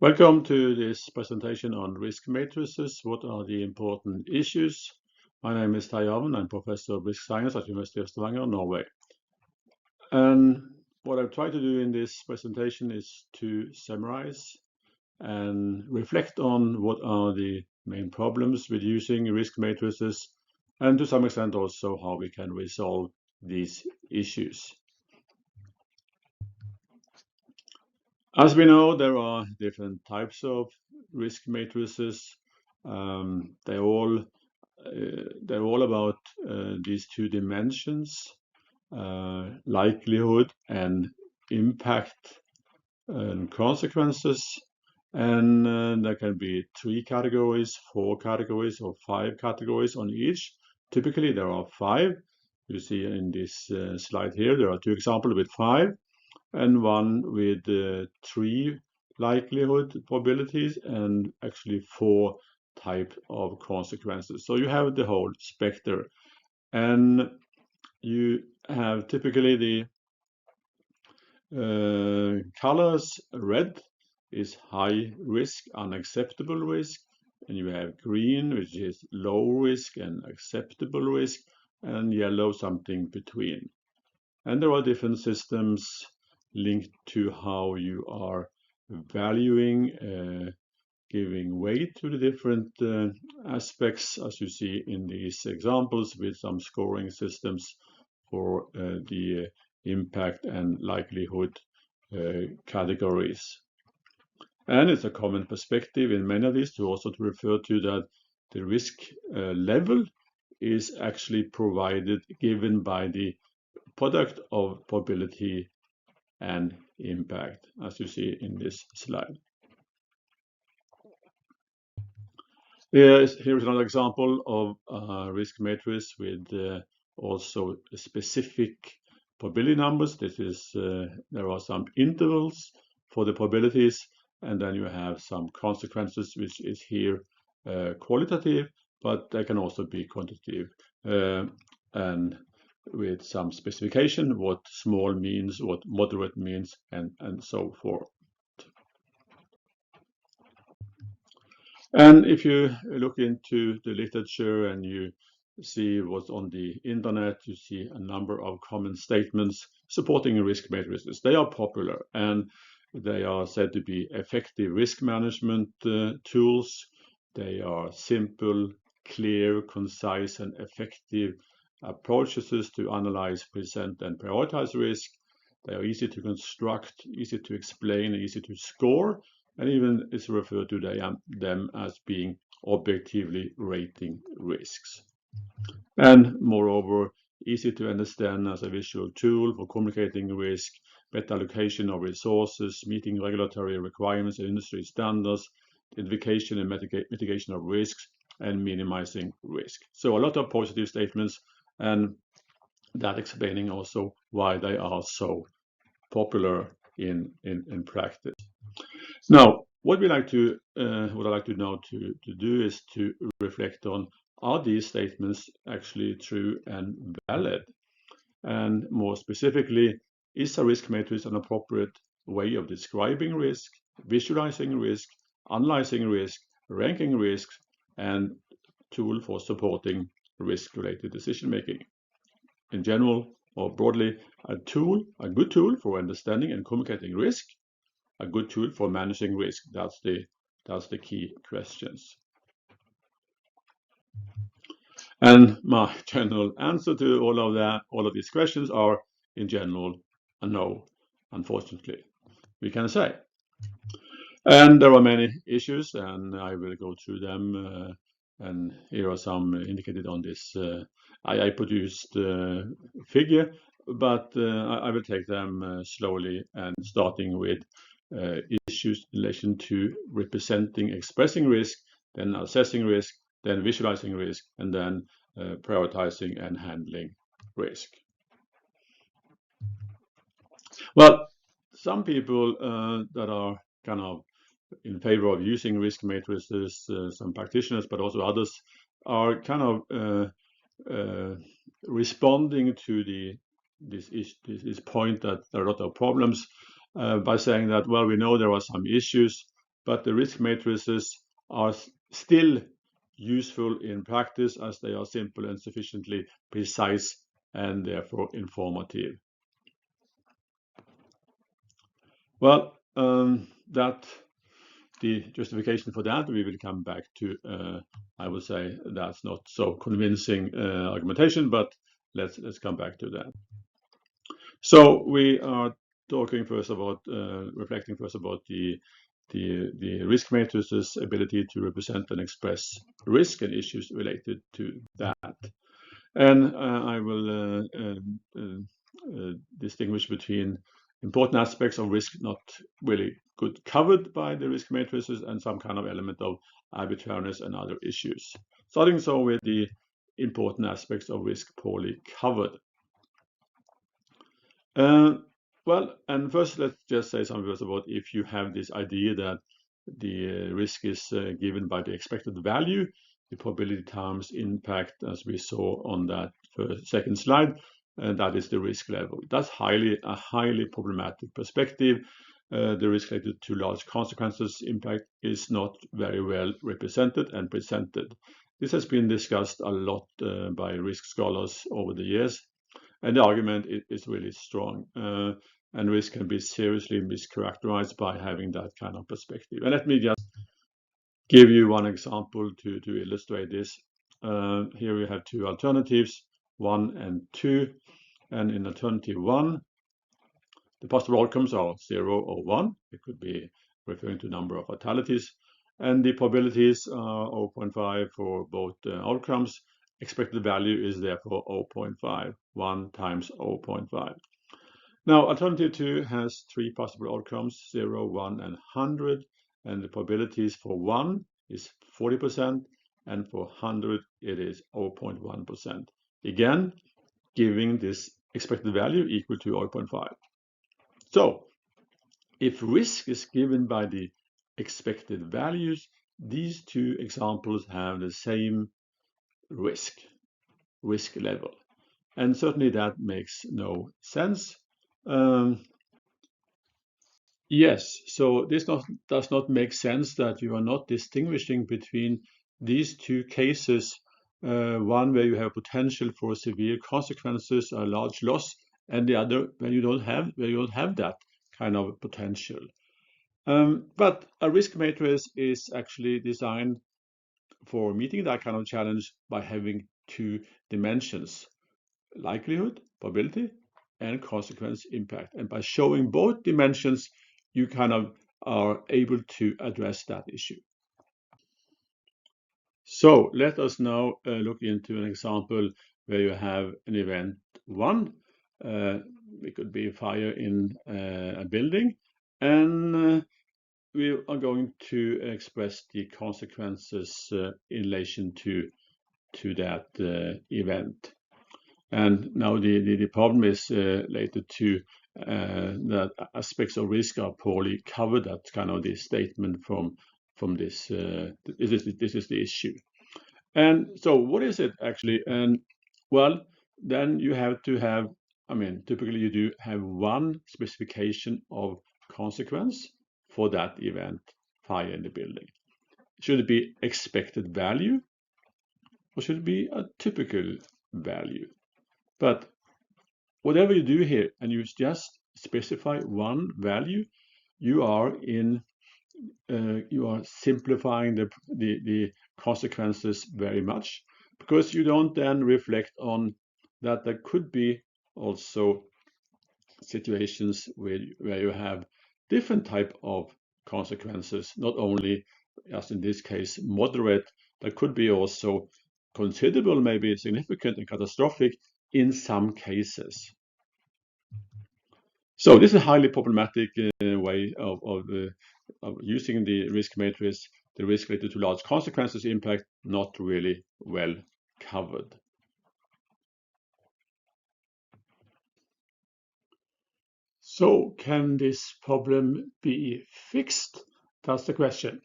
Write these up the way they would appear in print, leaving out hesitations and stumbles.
Welcome to this presentation on risk matrices. What are the important issues? My name is Terje Haven. I'm Professor of Risk Science at University of Stavanger, Norway. And what I've tried to do in this presentation is to summarize and reflect on what are the main problems with using risk matrices, and to some extent also how we can resolve these issues. As we know, there are different types of risk matrices. They're all about these two dimensions, likelihood and impact and consequences. And there can be 3 categories, 4 categories, or 5 categories on each. Typically, there are 5. You see in this slide here, there are 2 examples with 5 and 1 with 3 likelihood probabilities and actually 4 type of consequences. So you have the whole spectrum, and you have typically the colors. Red is high risk, unacceptable risk, and you have green, which is low risk and acceptable risk, and yellow something between. And there are different systems linked to how you are valuing, giving weight to the different aspects, as you see in these examples, with some scoring systems for the impact and likelihood categories. And it's a common perspective in many of these to also to refer to that the risk level is actually provided, given by the product of probability and impact, as you see in this slide. Here's another example of a risk matrix with also specific probability numbers. There are some intervals for the probabilities, and then you have some consequences, which is here qualitative, but they can also be quantitative, and with some specification, what small means, what moderate means, and so forth. And if you look into the literature and you see what's on the internet, you see a number of common statements supporting risk matrices. They are popular, and they are said to be effective risk management tools. They are simple, clear, concise, and effective approaches to analyze, present, and prioritize risk. They are easy to construct, easy to explain, easy to score, and even is referred to them as being objectively rating risks. And moreover, easy to understand as a visual tool for communicating risk, better allocation of resources, meeting regulatory requirements and industry standards, identification and mitigation of risks, and minimizing risk. So a lot of positive statements, and that explaining also why they are so popular in practice. Now, what I like to now to do is to reflect on, are these statements actually true and valid? And more specifically, is a risk matrix an appropriate way of describing risk, visualizing risk, analyzing risk, ranking risks, and tool for supporting risk-related decision-making? In general, or broadly, a good tool for understanding and communicating risk, a good tool for managing risk. That's the key questions. And my general answer to all of these questions are, in general, a no, unfortunately, we can say. And there are many issues, and I will go through them. And here are some indicated on this I produced figure, but I will take them slowly, and starting with issues in relation to representing, expressing risk, then assessing risk, then visualizing risk, and then prioritizing and handling risk. Well, some people that are kind of in favor of using risk matrices, some practitioners, but also others, are kind of responding to this point that there are a lot of problems by saying that, well, we know there are some issues, but the risk matrices are still useful in practice as they are simple and sufficiently precise and therefore informative. Well, that the justification for that we will come back to. I would say that's not so convincing argumentation, but let's come back to that. So we are talking first about reflecting first about the risk matrices ability to represent and express risk and issues related to that. And I will distinguish between important aspects of risk not really good covered by the risk matrices and some kind of element of arbitrariness and other issues. Starting so with the important aspects of risk poorly covered. Well, and first let's just say something first about if you have this idea that the risk is given by the expected value, the probability times impact, as we saw on that second slide, and that is the risk level. That's a highly problematic perspective. The risk related to large consequences impact is not very well represented and presented. This has been discussed a lot by risk scholars over the years, and the argument is really strong. And risk can be seriously mischaracterized by having that kind of perspective. And let me just give you one example to illustrate this. Here we have two alternatives, 1 and 2. And in alternative 1, the possible outcomes are 0 or 1. It could be referring to number of fatalities. And the probabilities are 0.5 for both outcomes. Expected value is therefore 0.5, 1 times 0.5. Now, alternative 2 has 3 possible outcomes, 0, 1, and 100. And the probabilities for 1 is 40%, and for 100 it is 0.1%. Again, giving this expected value equal to 0.5. So, if risk is given by the expected values, these two examples have the same risk level. And certainly that makes no sense. Yes, so this does not make sense that you are not distinguishing between these two cases, one where you have potential for severe consequences, a large loss, and the other where you don't have that kind of potential. But a risk matrix is actually designed for meeting that kind of challenge by having two dimensions: likelihood, probability, and consequence impact. And by showing both dimensions, you kind of are able to address that issue. So let us now look into an example where you have an event 1. It could be a fire in a building, and we are going to express the consequences in relation to that event. And now the problem is related to that aspects of risk are poorly covered. That's kind of the statement from this. This is the issue. And so what is it actually? And well, then you have to have, typically you do have one specification of consequence for that event, fire in the building. Should it be expected value, or should it be a typical value? But whatever you do here, and you just specify one value, you are simplifying the consequences very much, because you don't then reflect on that there could be also situations where you have different type of consequences, not only, as in this case, moderate. There could be also considerable, maybe significant and catastrophic in some cases. So this is a highly problematic way of using the risk matrix. The risk related to large consequences impact not really well covered. So can this problem be fixed? That's the question.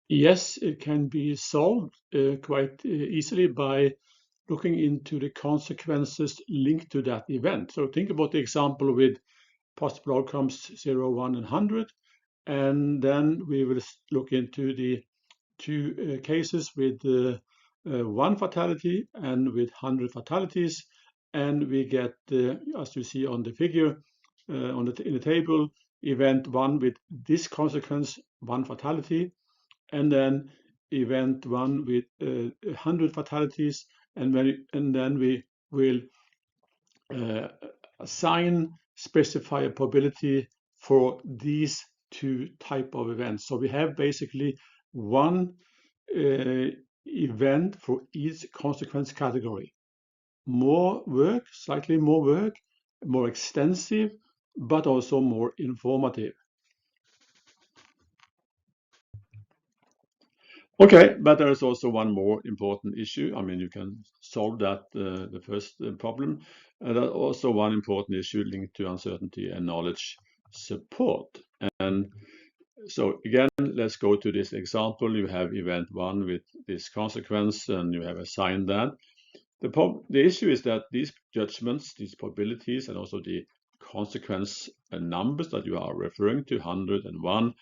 Yes, it can be solved quite easily by looking into the consequences linked to that event. So think about the example with possible outcomes 0, 1, and 100. And then we will look into the two cases with 1 fatality and with 100 fatalities. And we get, as you see on the figure, in the table, event 1 with this consequence, 1 fatality, and then event 1 with 100 fatalities, and then we will specify a probability for these two type of events. So we have basically one event for each consequence category. More work, slightly more work, more extensive, but also more informative. Okay, but there is also one more important issue. I mean, you can solve that, the first problem. There's also one important issue linked to uncertainty and knowledge support. And so again, let's go to this example. You have event 1 with this consequence, and you have assigned that. The issue is that these judgments, these probabilities, and also the consequence numbers that you are referring to, 100 and 1,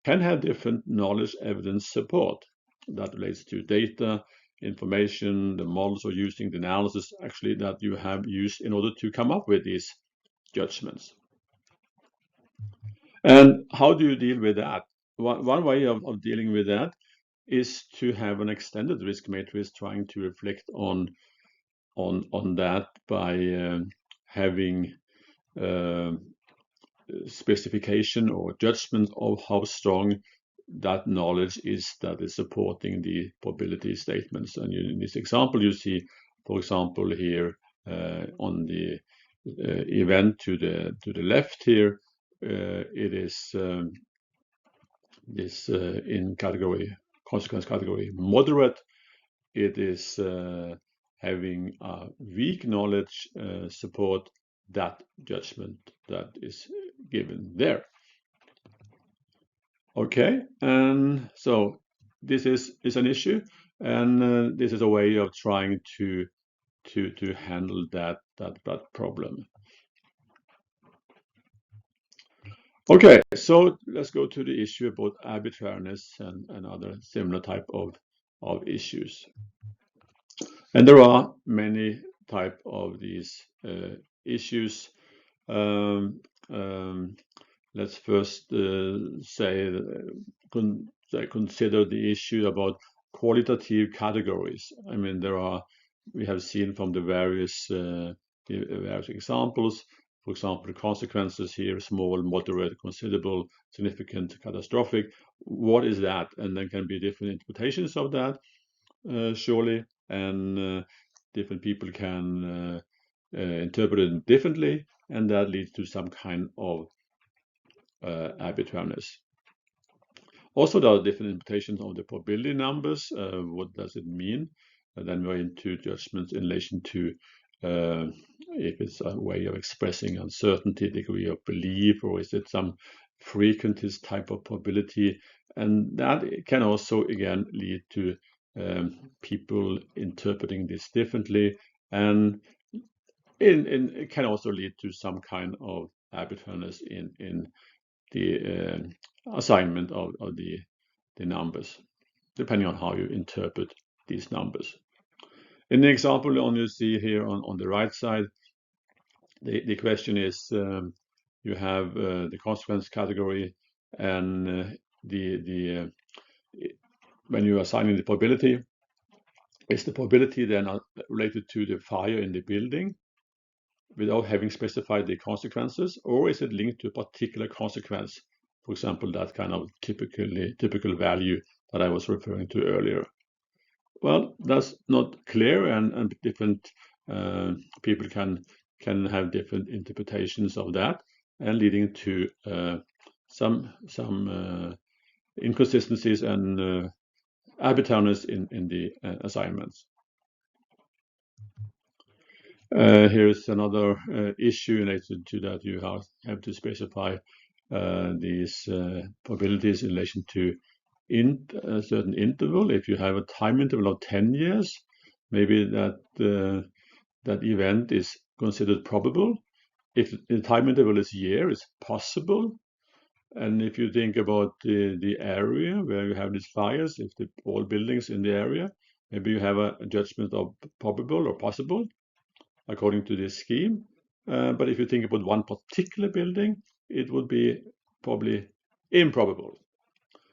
can have different knowledge evidence support that relates to data, information, the models you're using, the analysis actually that you have used in order to come up with these judgments. And how do you deal with that? One way of dealing with that is to have an extended risk matrix trying to reflect on that by having specification or judgment of how strong that knowledge is that is supporting the probability statements. And in this example, you see, for example, here on the event to the left here, it is this in consequence category moderate. It is having a weak knowledge support that judgment that is given there. Okay, and so this is an issue, and this is a way of trying to handle that problem. Okay, so let's go to the issue about arbitrariness and other similar type of issues. And there are many type of these issues. Let's first consider the issue about qualitative categories. I mean, we have seen from the various examples, for example, the consequences here: small, moderate, considerable, significant, catastrophic. What is that? And there can be different interpretations of that, surely, and different people can interpret it differently, and that leads to some kind of arbitrariness. Also, there are different interpretations of the probability numbers. What does it mean? And then we're into judgments in relation to if it's a way of expressing uncertainty, degree of belief, or is it some frequentist type of probability? And that can also, again, lead to people interpreting this differently, and it can also lead to some kind of arbitrariness in the assignment of the numbers, depending on how you interpret these numbers. In the example you see here on the right side, the question is, you have the consequence category, and when you are assigning the probability, is the probability then related to the fire in the building without having specified the consequences, or is it linked to a particular consequence? For example, that kind of typical value that I was referring to earlier. Well, that's not clear, and different people can have different interpretations of that, and leading to some inconsistencies and arbitrariness in the assignments. Here's another issue related to that. You have to specify these probabilities in relation to a certain interval. If you have a time interval of 10 years, maybe that event is considered probable. if the time interval is year, it's possible. And if you think about the area where you have these fires, if all buildings in the area, maybe you have a judgment of probable or possible according to this scheme. But if you think about one particular building, it would be probably improbable.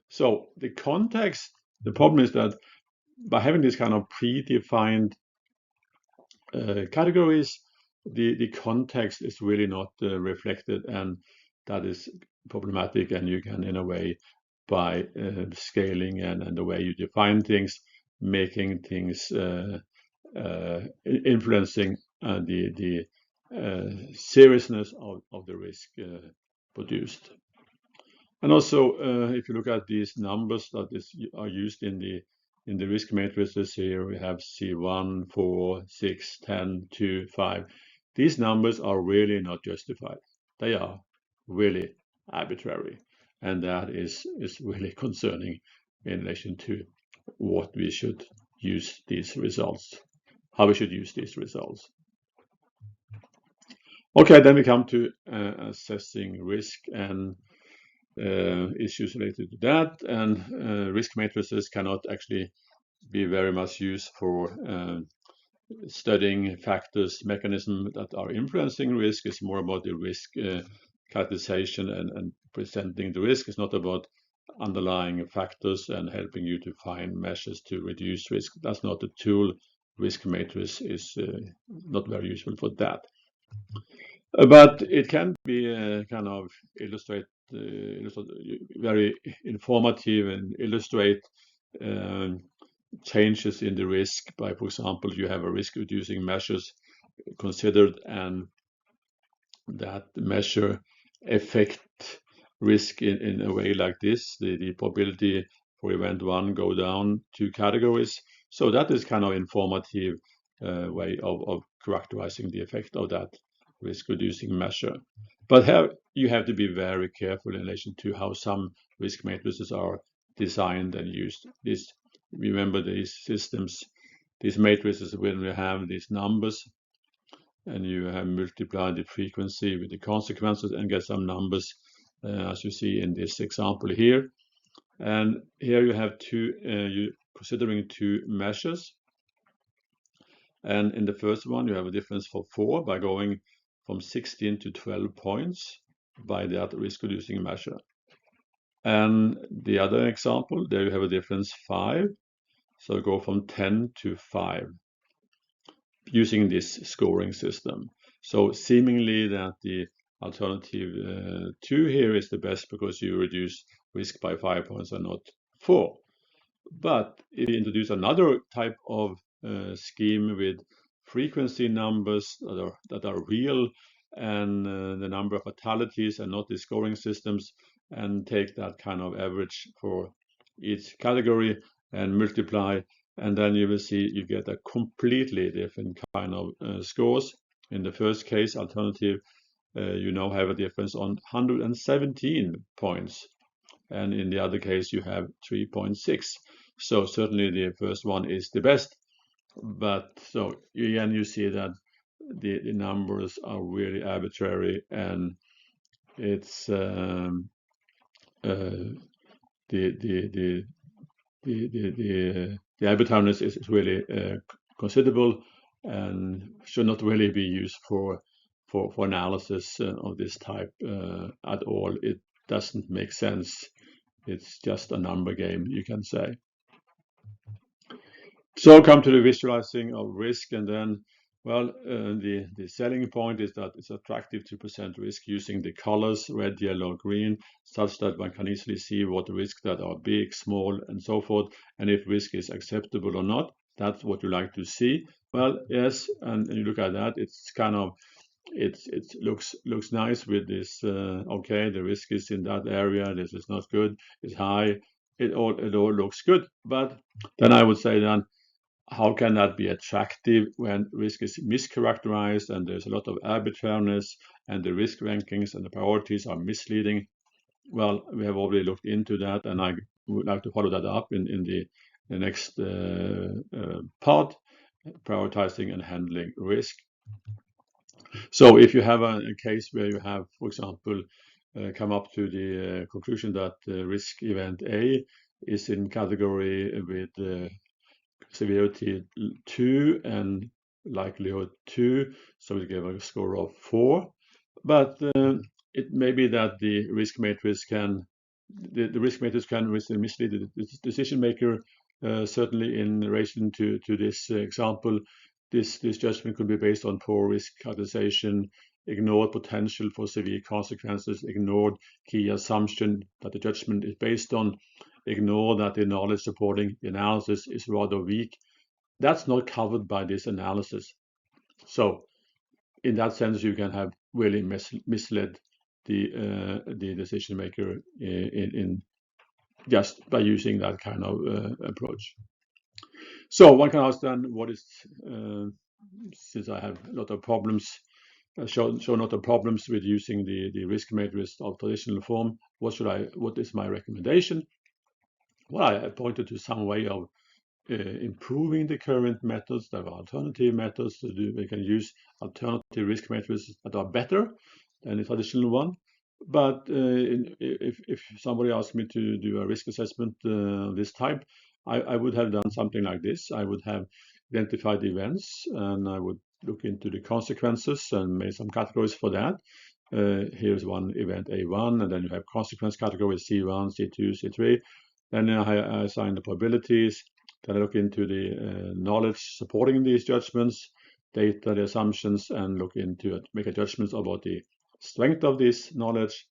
So the context, the problem is that by having this kind of predefined categories, the context is really not reflected, and that is problematic. And you can, in a way, by scaling and the way you define things, making things influencing the seriousness of the risk produced. And also, if you look at these numbers that are used in the risk matrices here, we have C1, 4, 6, 10, 2, 5. These numbers are really not justified. They are really arbitrary, and that is really concerning in relation to what we should use these results, how we should use these results. Okay, then we come to assessing risk and issues related to that, and risk matrices cannot actually be very much used for studying factors, mechanisms that are influencing risk. It's more about the risk characterization and presenting the risk. It's not about underlying factors and helping you to find measures to reduce risk. That's not the tool. Risk matrix is not very useful for that. But it can be kind of very informative and illustrate changes in the risk by, for example, you have a risk reducing measures considered, and that measure affect risk in a way like this. The probability for event 1 go down 2 categories. So that is kind of informative way of characterizing the effect of that risk reducing measure. But here you have to be very careful in relation to how some risk matrices are designed and used. Remember these systems, these matrices, when we have these numbers and you have multiplied the frequency with the consequences and get some numbers, as you see in this example here. And here you have you're considering 2 measures. And in the first one, you have a difference for 4 by going from 16 to 12 points by that risk reducing measure. And the other example, there you have a difference 5. So go from 10 to 5 using this scoring system. So seemingly that the alternative 2 here is the best because you reduce risk by 5 points and not 4. But if you introduce another type of scheme with frequency numbers that are real and the number of fatalities and not the scoring systems, and take that kind of average for each category and multiply, and then you will see you get a completely different kind of scores. In the first case, alternative, you now have a difference on 117 points, and in the other case you have 3.6. So certainly the first one is the best, but so again you see that the numbers are really arbitrary, and it's the arbitrariness is really considerable and should not really be used for analysis of this type at all. It doesn't make sense. It's just a number game, you can say. So come to the visualizing of risk, and then, well, the selling point is that it's attractive to present risk using the colors red, yellow, green, such that one can easily see what risks that are big, small, and so forth, and if risk is acceptable or not. That's what you like to see. Well, yes, and you look at that, it's kind of it looks nice with this. Okay, the risk is in that area. This is not good. It's high. It all looks good. But then I would say then, how can that be attractive when risk is mischaracterized and there's a lot of arbitrariness and the risk rankings and the priorities are misleading? Well, we have already looked into that, and I would like to follow that up in the next part, prioritizing and handling risk. So if you have a case where you have, for example, come up to the conclusion that risk event A is in category with severity 2 and likelihood 2, so we give a score of 4. But it may be that the risk matrix can mislead the decision maker. Certainly, in relation to this example, this judgment could be based on poor risk characterization, ignored potential for severe consequences, ignored key assumption that the judgment is based on, ignore that the knowledge supporting the analysis is rather weak. That's not covered by this analysis. So in that sense, you can have really misled the decision maker in just by using that kind of approach. So one can ask then, what is since I have a lot of problems, show a lot of problems with using the risk matrix of traditional form, what is my recommendation? Well, I pointed to some way of improving the current methods. There are alternative methods to do. We can use alternative risk matrices that are better than the traditional one. But if somebody asked me to do a risk assessment this type, I would have done something like this. I would have identified the events and I would look into the consequences and made some categories for that. Here's one event A1, and then you have consequence categories C1, C2, C3. Then I assign the probabilities. Then I look into the knowledge supporting these judgments, data, the assumptions, and look into it, make a judgment about the strength of this knowledge,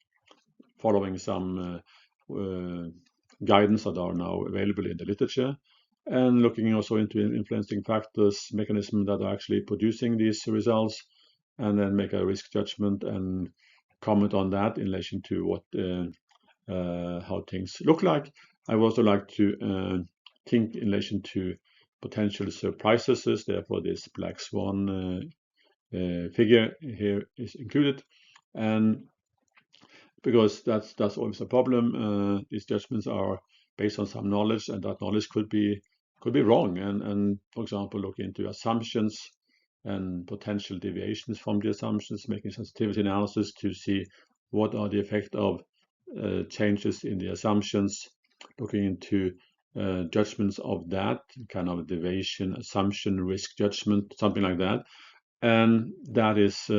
following some guidance that are now available in the literature, and looking also into influencing factors, mechanisms that are actually producing these results, and then make a risk judgment and comment on that in relation to what how things look like. I would also like to think in relation to potential surprises. Therefore, this black swan figure here is included, and because that's always a problem. These judgments are based on some knowledge, and that knowledge could be wrong. And for example, look into assumptions and potential deviations from the assumptions, making sensitivity analysis to see what are the effect of changes in the assumptions, looking into judgments of that kind of deviation, assumption, risk judgment, something like that. And that is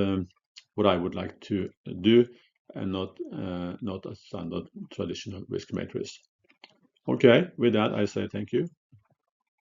what I would like to do, and not a standard traditional risk matrix. Okay, with that I say thank you.